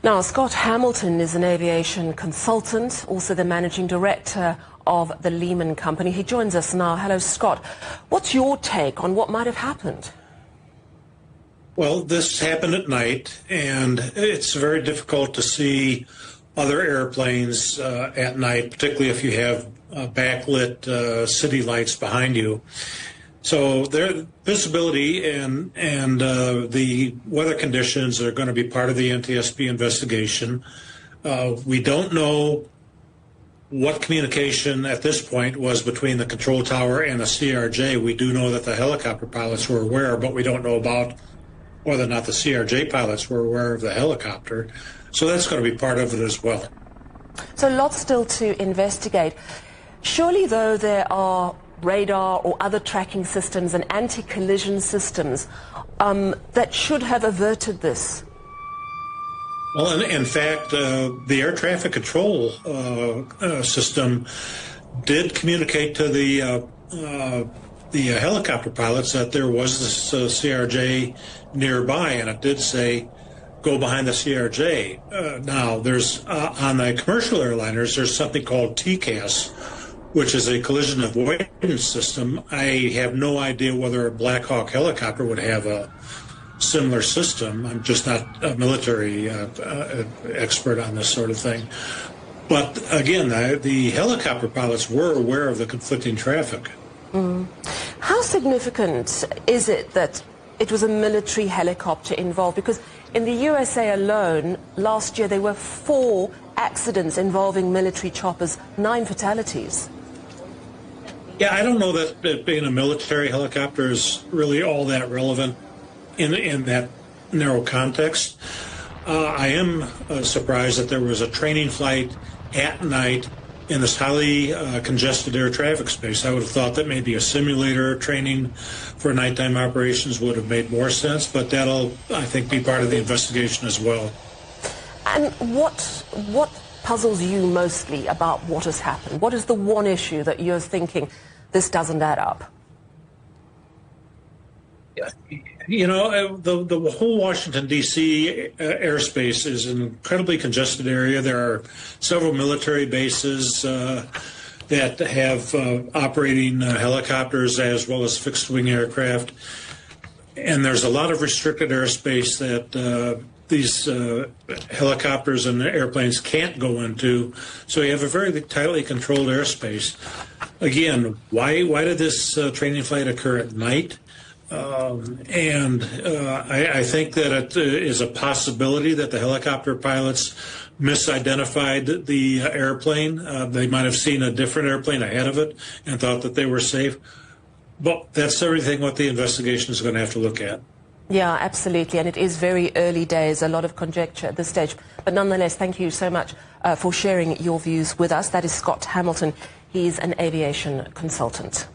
Now, Scott Hamilton is an aviation consultant, also the managing director of the Leeham company. He joins us now. Hello, Scott. What's your take on what might have happened? Well, this happened at night, and it's very difficult to see other airplanes at night, particularly if you have backlit city lights behind you. So their visibility and the weather conditions are going to be part of the NTSB investigation. We don't know what communication at this point was between the control tower and the CRJ. We do know that the helicopter pilots were aware, but we don't know about whether or not the CRJ pilots were aware of the helicopter. So that's going to be part of it as well. So lots still to investigate. Surely, though, there are radar or other tracking systems and anti-collision systems that should have averted this. Well, in fact, the air traffic control system did communicate to the helicopter pilots that there was this CRJ nearby, and it did say, go behind the CRJ. Now, there's on the commercial airliners, there's something called TCAS, which is a collision avoidance system. I have no idea whether a Black Hawk helicopter would have a similar system. I'm just not a military expert on this sort of thing. But again, the helicopter pilots were aware of the conflicting traffic. How significant is it that it was a military helicopter involved? Because in the USA alone, last year there were 4 accidents involving military choppers, 9 fatalities. Yeah, I don't know that it being a military helicopter is really all that relevant in that narrow context. I am surprised that there was a training flight at night in this highly congested air traffic space. I would have thought that maybe a simulator training for nighttime operations would have made more sense, but that'll, I think, be part of the investigation as well. And what puzzles you mostly about what has happened? What is the one issue that you're thinking, this doesn't add up? You know, the whole Washington, D.C. airspace is an incredibly congested area. There are several military bases that have operating helicopters as well as fixed-wing aircraft. And there's a lot of restricted airspace that these helicopters and airplanes can't go into. So you have a very tightly controlled airspace. Again, why did this training flight occur at night? I think that it is a possibility that the helicopter pilots misidentified the airplane. They might have seen a different airplane ahead of it and thought that they were safe. But that's everything what the investigation is going to have to look at. Yeah, absolutely. And it is very early days, a lot of conjecture at this stage. But nonetheless, thank you so much for sharing your views with us. That is Scott Hamilton. He's an aviation consultant.